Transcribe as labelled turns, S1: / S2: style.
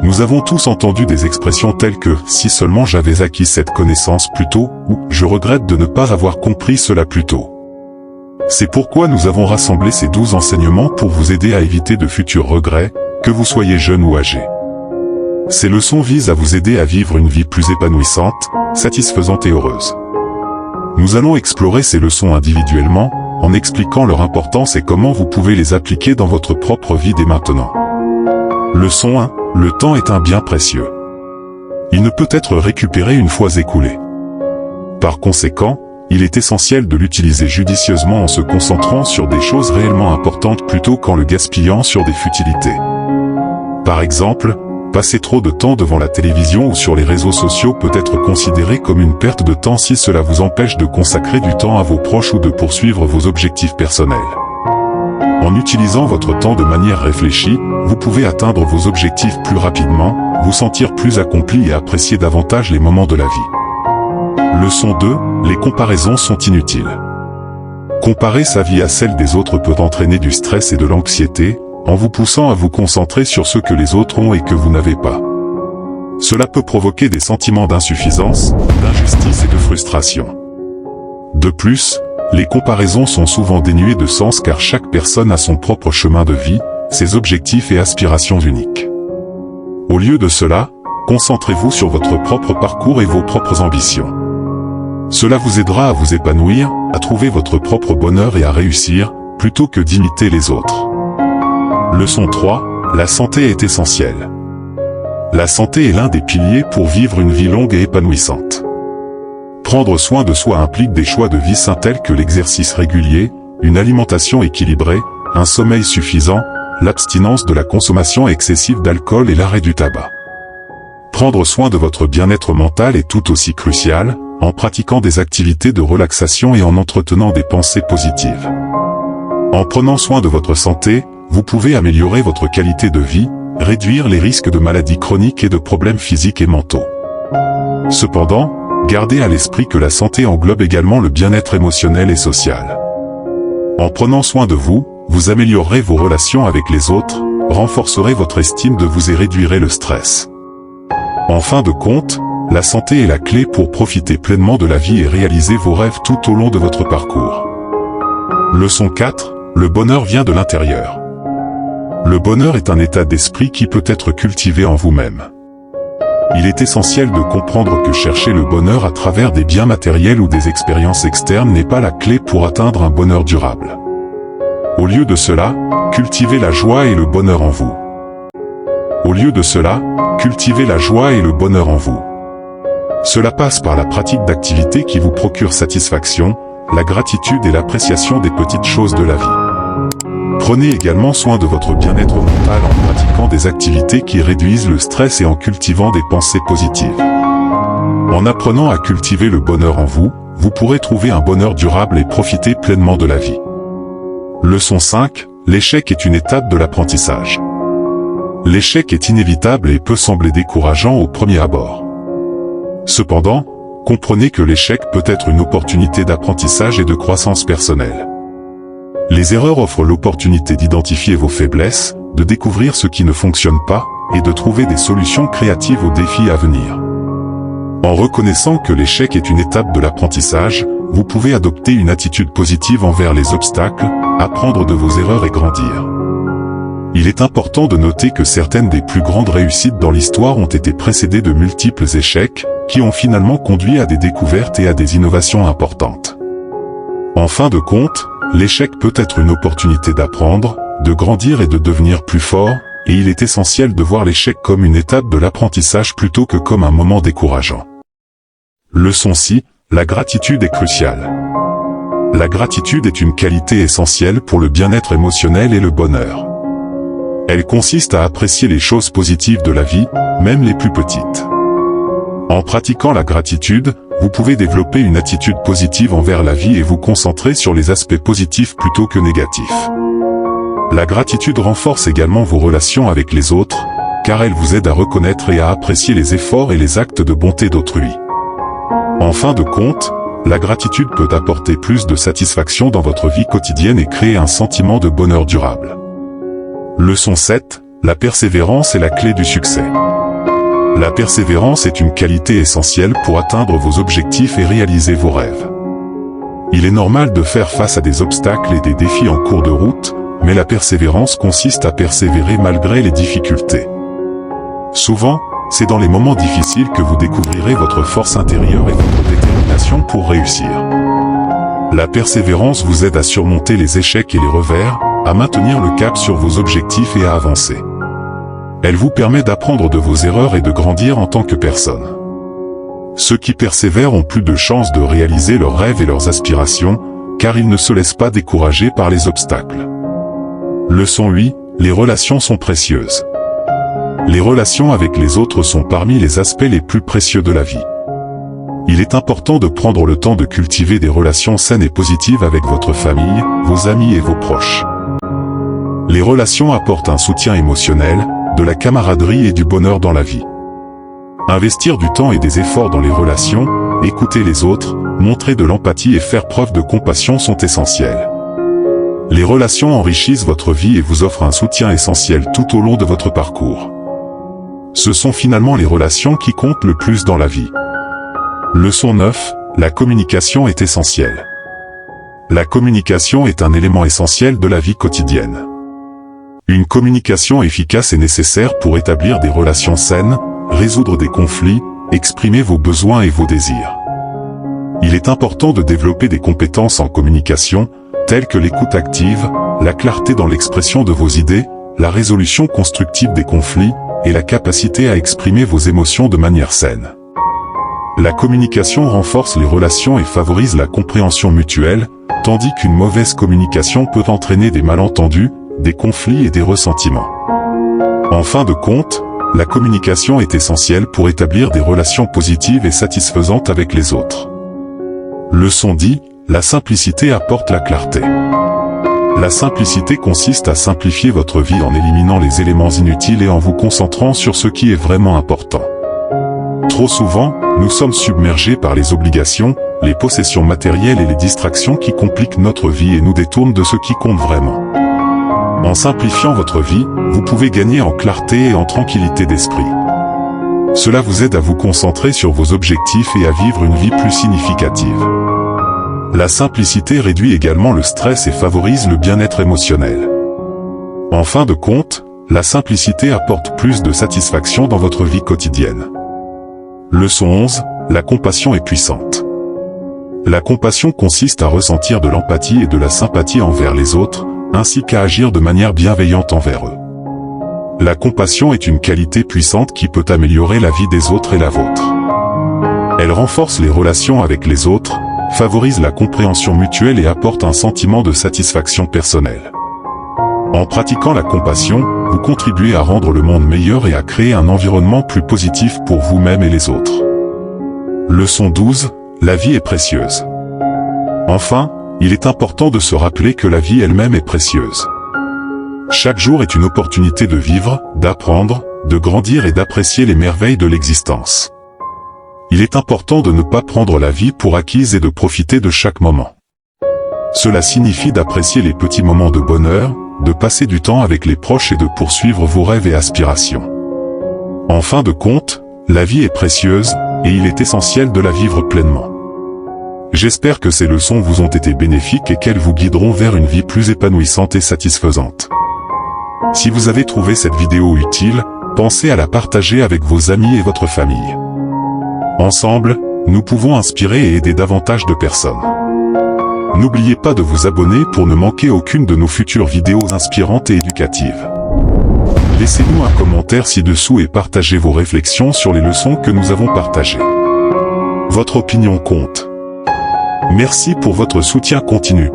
S1: Nous avons tous entendu des expressions telles que « si seulement j'avais acquis cette connaissance plus tôt » ou « je regrette de ne pas avoir compris cela plus tôt ». C'est pourquoi nous avons rassemblé ces 12 enseignements pour vous aider à éviter de futurs regrets, que vous soyez jeune ou âgé. Ces leçons visent à vous aider à vivre une vie plus épanouissante, satisfaisante et heureuse. Nous allons explorer ces leçons individuellement, en expliquant leur importance et comment vous pouvez les appliquer dans votre propre vie dès maintenant. Leçon 1. Le temps est un bien précieux. Il ne peut être récupéré une fois écoulé. Par conséquent, il est essentiel de l'utiliser judicieusement en se concentrant sur des choses réellement importantes plutôt qu'en le gaspillant sur des futilités. Par exemple, passer trop de temps devant la télévision ou sur les réseaux sociaux peut être considéré comme une perte de temps si cela vous empêche de consacrer du temps à vos proches ou de poursuivre vos objectifs personnels. En utilisant votre temps de manière réfléchie, vous pouvez atteindre vos objectifs plus rapidement, vous sentir plus accompli et apprécier davantage les moments de la vie. Leçon 2. Les comparaisons sont inutiles. Comparer sa vie à celle des autres peut entraîner du stress et de l'anxiété, en vous poussant à vous concentrer sur ce que les autres ont et que vous n'avez pas. Cela peut provoquer des sentiments d'insuffisance, d'injustice et de frustration. De plus, les comparaisons sont souvent dénuées de sens car chaque personne a son propre chemin de vie, ses objectifs et aspirations uniques. Au lieu de cela, concentrez-vous sur votre propre parcours et vos propres ambitions. Cela vous aidera à vous épanouir, à trouver votre propre bonheur et à réussir, plutôt que d'imiter les autres. Leçon 3. La santé est essentielle. La santé est l'un des piliers pour vivre une vie longue et épanouissante. Prendre soin de soi implique des choix de vie sains tels que l'exercice régulier, une alimentation équilibrée, un sommeil suffisant, l'abstinence de la consommation excessive d'alcool et l'arrêt du tabac. Prendre soin de votre bien-être mental est tout aussi crucial, en pratiquant des activités de relaxation et en entretenant des pensées positives. En prenant soin de votre santé, vous pouvez améliorer votre qualité de vie, réduire les risques de maladies chroniques et de problèmes physiques et mentaux. Cependant, gardez à l'esprit que la santé englobe également le bien-être émotionnel et social. En prenant soin de vous, vous améliorerez vos relations avec les autres, renforcerez votre estime de vous et réduirez le stress. En fin de compte, la santé est la clé pour profiter pleinement de la vie et réaliser vos rêves tout au long de votre parcours. Leçon 4. Le bonheur vient de l'intérieur. Le bonheur est un état d'esprit qui peut être cultivé en vous-même. Il est essentiel de comprendre que chercher le bonheur à travers des biens matériels ou des expériences externes n'est pas la clé pour atteindre un bonheur durable. Au lieu de cela, cultivez la joie et le bonheur en vous. Au lieu de cela, cultivez la joie et le bonheur en vous. Cela passe par la pratique d'activités qui vous procurent satisfaction, la gratitude et l'appréciation des petites choses de la vie. Prenez également soin de votre bien-être mental en pratiquant des activités qui réduisent le stress et en cultivant des pensées positives. En apprenant à cultiver le bonheur en vous, vous pourrez trouver un bonheur durable et profiter pleinement de la vie. Leçon 5. L'échec est une étape de l'apprentissage. L'échec est inévitable et peut sembler décourageant au premier abord. Cependant, comprenez que l'échec peut être une opportunité d'apprentissage et de croissance personnelle. Les erreurs offrent l'opportunité d'identifier vos faiblesses, de découvrir ce qui ne fonctionne pas, et de trouver des solutions créatives aux défis à venir. En reconnaissant que l'échec est une étape de l'apprentissage, vous pouvez adopter une attitude positive envers les obstacles, apprendre de vos erreurs et grandir. Il est important de noter que certaines des plus grandes réussites dans l'histoire ont été précédées de multiples échecs, qui ont finalement conduit à des découvertes et à des innovations importantes. En fin de compte, l'échec peut être une opportunité d'apprendre, de grandir et de devenir plus fort, et il est essentiel de voir l'échec comme une étape de l'apprentissage plutôt que comme un moment décourageant. Leçon 6. La gratitude est cruciale. La gratitude est une qualité essentielle pour le bien-être émotionnel et le bonheur. Elle consiste à apprécier les choses positives de la vie, même les plus petites. En pratiquant la gratitude, vous pouvez développer une attitude positive envers la vie et vous concentrer sur les aspects positifs plutôt que négatifs. La gratitude renforce également vos relations avec les autres, car elle vous aide à reconnaître et à apprécier les efforts et les actes de bonté d'autrui. En fin de compte, la gratitude peut apporter plus de satisfaction dans votre vie quotidienne et créer un sentiment de bonheur durable. Leçon 7. La persévérance est la clé du succès. La persévérance est une qualité essentielle pour atteindre vos objectifs et réaliser vos rêves. Il est normal de faire face à des obstacles et des défis en cours de route, mais la persévérance consiste à persévérer malgré les difficultés. Souvent, c'est dans les moments difficiles que vous découvrirez votre force intérieure et votre détermination pour réussir. La persévérance vous aide à surmonter les échecs et les revers, à maintenir le cap sur vos objectifs et à avancer. Elle vous permet d'apprendre de vos erreurs et de grandir en tant que personne. Ceux qui persévèrent ont plus de chances de réaliser leurs rêves et leurs aspirations, car ils ne se laissent pas décourager par les obstacles. Leçon 8, les relations sont précieuses. Les relations avec les autres sont parmi les aspects les plus précieux de la vie. Il est important de prendre le temps de cultiver des relations saines et positives avec votre famille, vos amis et vos proches. Les relations apportent un soutien émotionnel, de la camaraderie et du bonheur dans la vie. Investir du temps et des efforts dans les relations, écouter les autres, montrer de l'empathie et faire preuve de compassion sont essentiels. Les relations enrichissent votre vie et vous offrent un soutien essentiel tout au long de votre parcours. Ce sont finalement les relations qui comptent le plus dans la vie. Leçon 9, la communication est essentielle. La communication est un élément essentiel de la vie quotidienne. Une communication efficace est nécessaire pour établir des relations saines, résoudre des conflits, exprimer vos besoins et vos désirs. Il est important de développer des compétences en communication, telles que l'écoute active, la clarté dans l'expression de vos idées, la résolution constructive des conflits, et la capacité à exprimer vos émotions de manière saine. La communication renforce les relations et favorise la compréhension mutuelle, tandis qu'une mauvaise communication peut entraîner des malentendus, des conflits et des ressentiments. En fin de compte, la communication est essentielle pour établir des relations positives et satisfaisantes avec les autres. Leçon 10, la simplicité apporte la clarté. La simplicité consiste à simplifier votre vie en éliminant les éléments inutiles et en vous concentrant sur ce qui est vraiment important. Trop souvent, nous sommes submergés par les obligations, les possessions matérielles et les distractions qui compliquent notre vie et nous détournent de ce qui compte vraiment. En simplifiant votre vie, vous pouvez gagner en clarté et en tranquillité d'esprit. Cela vous aide à vous concentrer sur vos objectifs et à vivre une vie plus significative. La simplicité réduit également le stress et favorise le bien-être émotionnel. En fin de compte, la simplicité apporte plus de satisfaction dans votre vie quotidienne. Leçon 11, la compassion est puissante. La compassion consiste à ressentir de l'empathie et de la sympathie envers les autres, ainsi qu'à agir de manière bienveillante envers eux. La compassion est une qualité puissante qui peut améliorer la vie des autres et la vôtre. Elle renforce les relations avec les autres, favorise la compréhension mutuelle et apporte un sentiment de satisfaction personnelle. En pratiquant la compassion, vous contribuez à rendre le monde meilleur et à créer un environnement plus positif pour vous-même et les autres. Leçon 12, la vie est précieuse. Enfin, il est important de se rappeler que la vie elle-même est précieuse. Chaque jour est une opportunité de vivre, d'apprendre, de grandir et d'apprécier les merveilles de l'existence. Il est important de ne pas prendre la vie pour acquise et de profiter de chaque moment. Cela signifie d'apprécier les petits moments de bonheur, de passer du temps avec les proches et de poursuivre vos rêves et aspirations. En fin de compte, la vie est précieuse, et il est essentiel de la vivre pleinement. J'espère que ces leçons vous ont été bénéfiques et qu'elles vous guideront vers une vie plus épanouissante et satisfaisante. Si vous avez trouvé cette vidéo utile, pensez à la partager avec vos amis et votre famille. Ensemble, nous pouvons inspirer et aider davantage de personnes. N'oubliez pas de vous abonner pour ne manquer aucune de nos futures vidéos inspirantes et éducatives. Laissez-nous un commentaire ci-dessous et partagez vos réflexions sur les leçons que nous avons partagées. Votre opinion compte. Merci pour votre soutien continu.